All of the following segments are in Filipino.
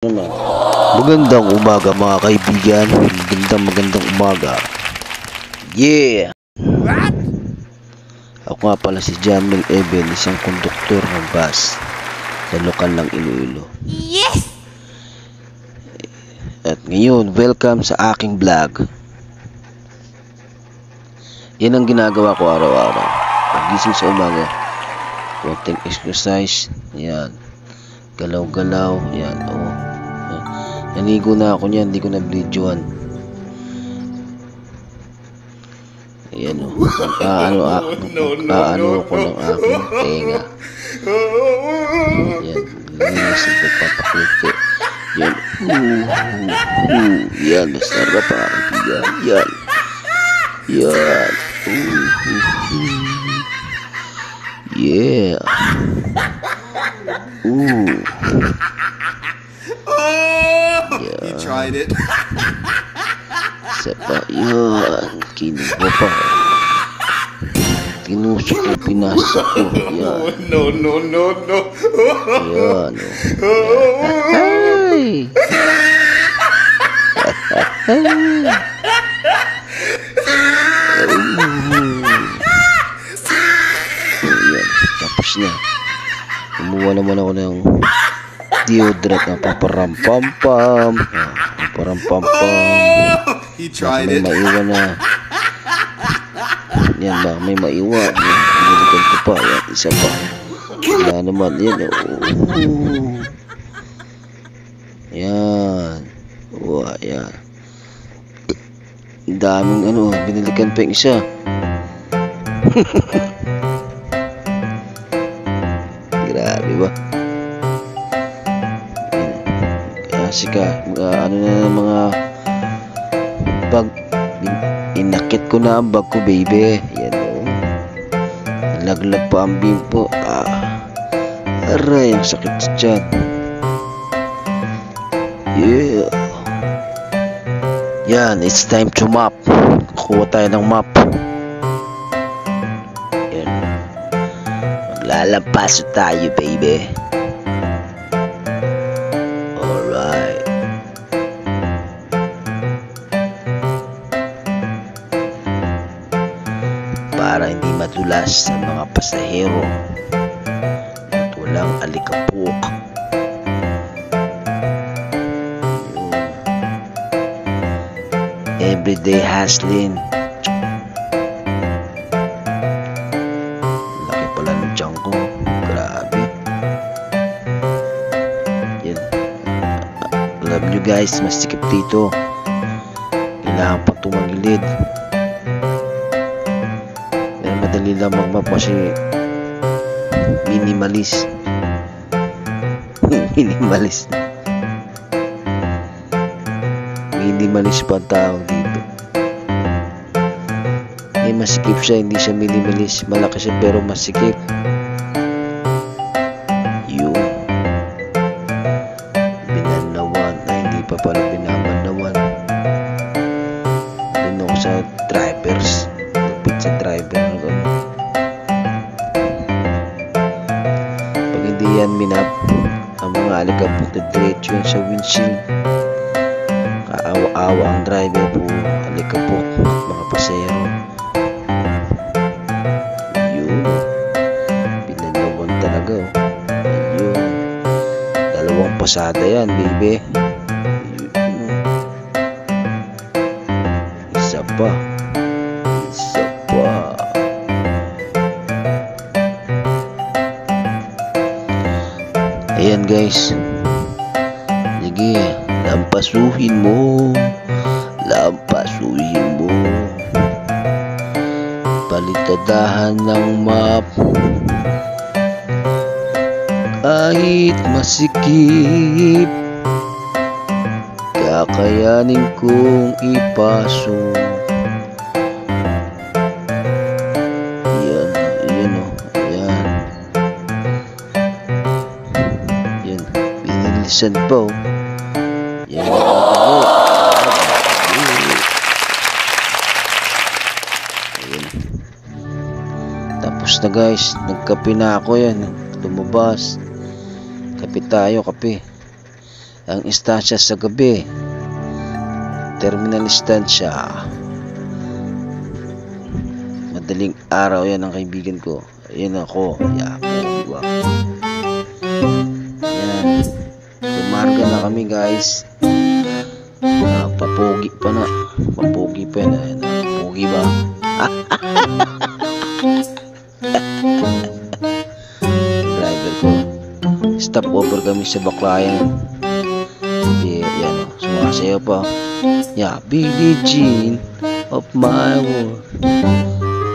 Naman. Magandang umaga mga kaibigan. Magandang umaga. Yeah! What? Ako nga pala si Jamil Eben, isang konduktor ng bus sa lokal ng Iloilo. Yes! At ngayon, welcome sa aking vlog. Yan ang ginagawa ko araw-araw. Pagising sa umaga, konting exercise. Yan. Galaw-galaw. Yan. Oh. Naligo na ako niyan, hindi ko na videoan. Ayan o. Ano ko ng aking tenga. Yan. Linis ang pagpapakluto. Yan. Yan. Masarap pa. Yan. Yan. Yeah. You tried it. Sapa yan. Kinuha pa. Tinusok ko, pinasok ko. Yan. No. Yan. Ay! Yan. Tapos na. Kumuha naman ako ng deodorant na paparampampam. You tried May it. maiwan na. Yan ba, may maiwan. Nilikan ko pa. Yan, isa pa. Wala naman. Yan. Yan. Wah, yan. Daming binilikan pa yung isa. Grabe ba? Kasi mga bag, inakit ko na ang bag ko, baby. Yan o. Nalaglag pa ang bimpo. Aray, ang sakit sa tiyan. Yeah. Yan, it's time to map. Kukuha tayo ng map. Yan. Maglalampaso tayo, baby. Alright. Para hindi madulas sa mga pasahero at walang alikabok. Everyday hustling. Laki pala ng tiyan ko. Grabe. Yan. Love nyo guys, masikip dito. Kailangan pa tumagilid. Pero madali lang magmap kasi minimalist. Minimalist pa ang tawag dito. Masikip siya, hindi siya minimalist. Malaki siya pero masikip. Yun. Binanawan. Hindi pa pala binamanawan. Doon ako sa drivers. Lapit sa driver. Pag hindi yan minap, ang mga alikabok na diretso yan sa windshield. Kaawa-awa ang driver po, alikabok at mga pasero. Yun. Pinanawan talaga. Yun. Dalawang pasada yan, baby. Yun. Isa pa. Ayan guys. Sige, lampasuhin mo. Palitadahan ng map. Kahit masikip, kakayanin kong ipasok. Yan o. Yan. Binilisan pa o. Yan. Tapos na guys, nagkape na ako yan. Lumabas. Kape tayo, kape. ang istansya sa gabi. Terminal istansya. Madaling araw yan ang kaibigan ko. Ayan ako. Yeah, diba? Yan. Lumarga na kami guys. Papogi pa na. Papogi pa na. Ayan, pogi ba? Driver ko. Stop over kami sa Baclayan. Yan o. Sumasayaw pa. Yeah, Billie Jean of my world.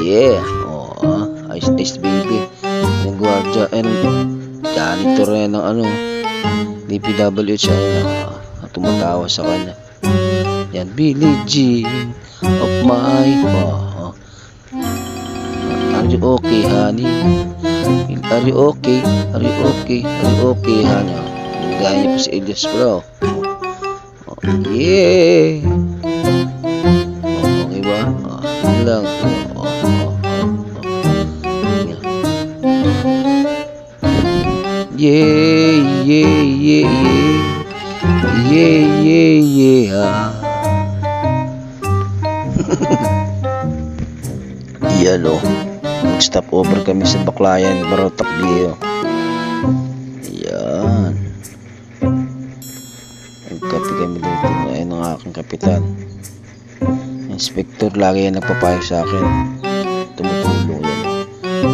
Yeah. Oh, ice baby. Yung guardia and janitor rin ng ano DPWH ay tumatawa sa kanya. Yan, Billie Jean of my are you okay honey? Are you okay? Are you okay? Are you okay honey? Gaya niya po si Elias bro. Yeah. Okay ba? Yun lang. Yeah, yeah, yeah, yeah. Yeah, yeah, yeah. Yan o. Mag-stop over kami sa Baclayan, Barotac Viejo. Yan. Nagkape kami dito. Ayan ang aking kapitan. Inspector lagi yan nagpapayo sa akin. Tumutulong yan.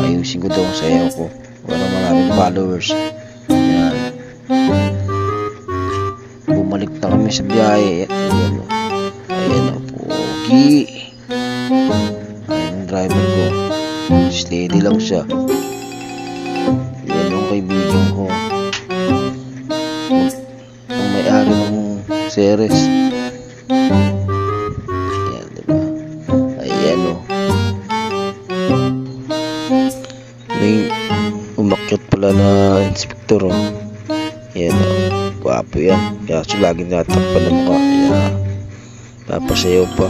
Ayusin ko daw ang sayaw ko. Wala maraming followers. Yan. Bumalik na kami sa biyahe. Ayan o. Ayan o. Pogi. Ayan ang driver ko. Steady lang siya. Yan ang kaibigan ko. Ang may-ari ng Ceres. Ayan, diba? Ayan o. May umakyat pala na inspektor o. Ayan o. Gwapo yan. Kaya siya laging natakpan ng mukha. Ayan. Papasayaw pa.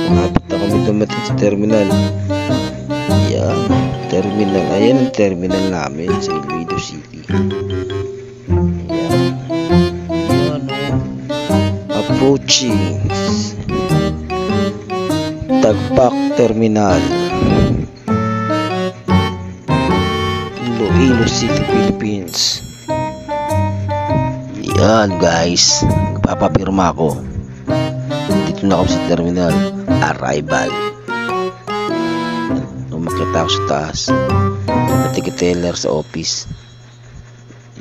Malapit na kami dumating sa terminal. Ayan. Terminal. Ayan ang terminal namin sa Iloilo City. Ayan. Ayan o. Approaching Tagpak Terminal, Iloilo City, Philippines. Yan guys, papapirma ako. Dito na ako sa terminal. Arrival. Umakyat ako sa taas. Na ticket teller sa office.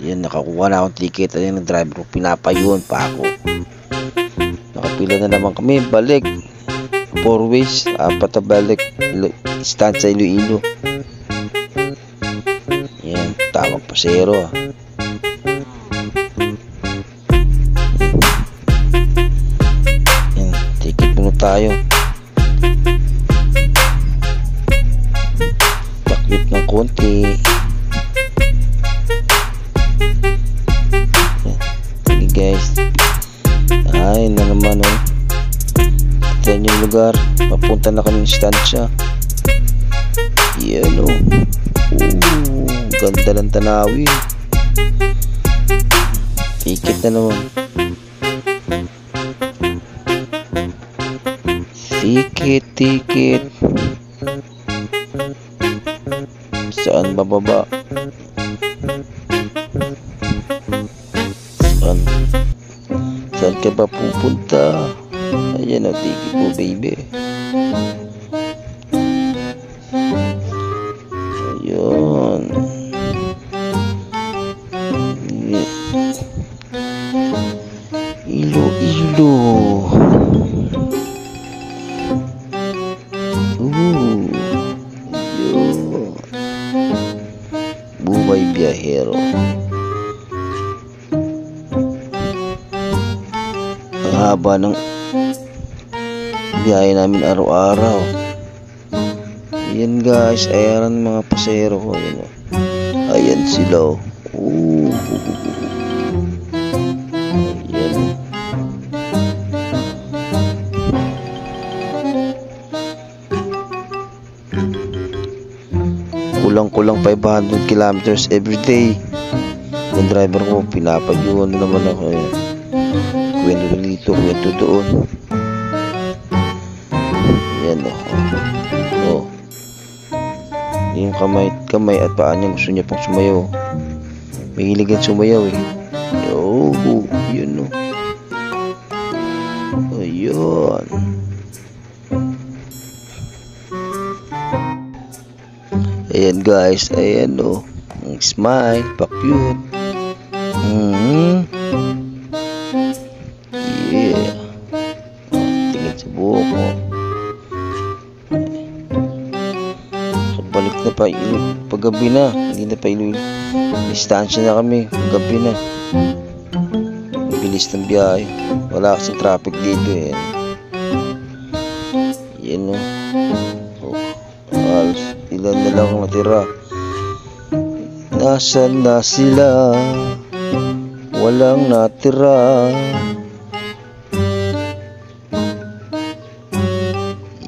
Yan, nakakuha na akong ticket. Ayan ang driver ko, pinapayuan pa ako. Nakapila na naman kami, balik 4 ways, 4 na balik stand sa Iloilo. Yan, tamang pasero. Yan, ticket muna tayo. Takbit ng konti. Sige guys, ay na naman o. Ito yung lugar, papunta na kami ng stansya. Yan o. Ganda ng tanawin. Ticket na naman. Ticket. Saan bababa? Saan ka ba pupunta? Ayan o, ticket mo baby. Ayun. Iloilo. Ayun. Buhay biyahero. Ang haba ng biyahe namin araw-araw. Ayan guys, ayan mga pasahero ko. Ayan, ayan sila. Ayan. Kulang-kulang 500 kilometers every day. Yung driver ko, pinapagyuhan na naman ako. Ayan. Kwento dito, kwento doon. Yan o. Oh. Yung kamay at paa niya, gusto niya pang sumayaw. Mahilig yan sumayaw eh. Oh, yun o. Ayun. Ayan guys, ayan o. Smile, pa-cute. Yeah. Tingin sa buhok mo. So, balik na pa, paggabi na. Hindi na pa ilo. Distansya na kami, paggabi na. Bilis ng biyahe. Wala kasing traffic dito eh. Yan o. Ilan na lang natira. Nasaan na sila? Walang natira.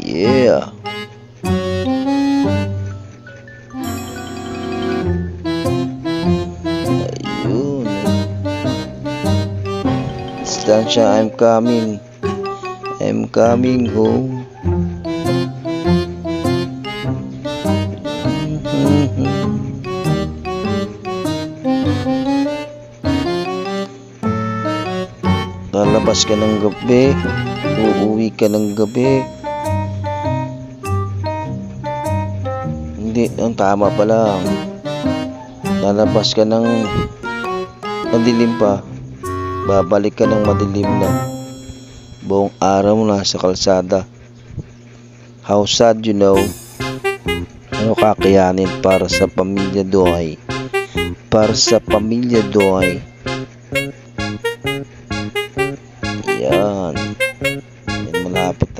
Yeah. Ayun. Distansya, I'm coming home. Lalabas ka ng gabi, uuwi ka ng gabi. Hindi, ang tama pa lang. Lalabas ka ng madilim pa, babalik ka ng madilim na. Buong araw mo nasa kalsada. How sad, you know. Ano kakayanin para sa pamilya Doy? Para sa pamilya Doy. Yan.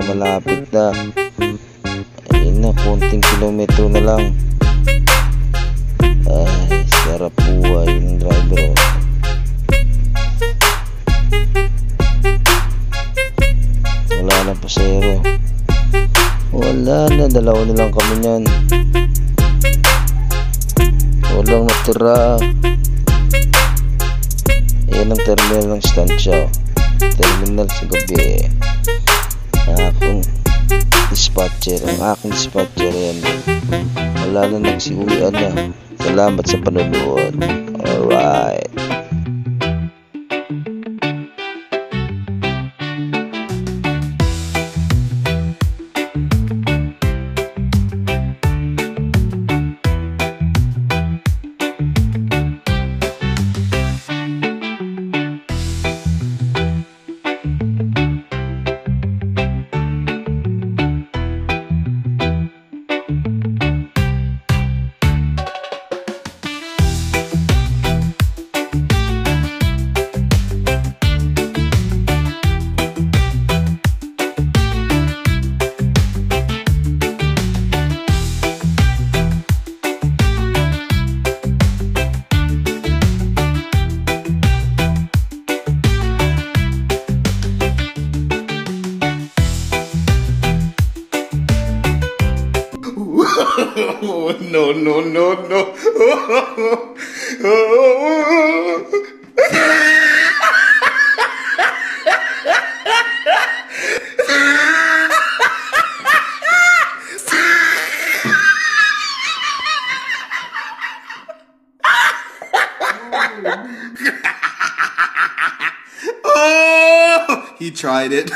Malapit na. Ayun na, konting kilometro na lang. Ay, sarap buhay ng driver. Wala na pasero. Wala na, dalawa na lang kami niyan. Walang natira. Ayan ang terminal ng stansya. Terminal sa gabi. Ang aking dispatcher yan. Wala na, nagsiuwian na. Salamat sa panonood. Alright. Oh, no. Oh, he tried it.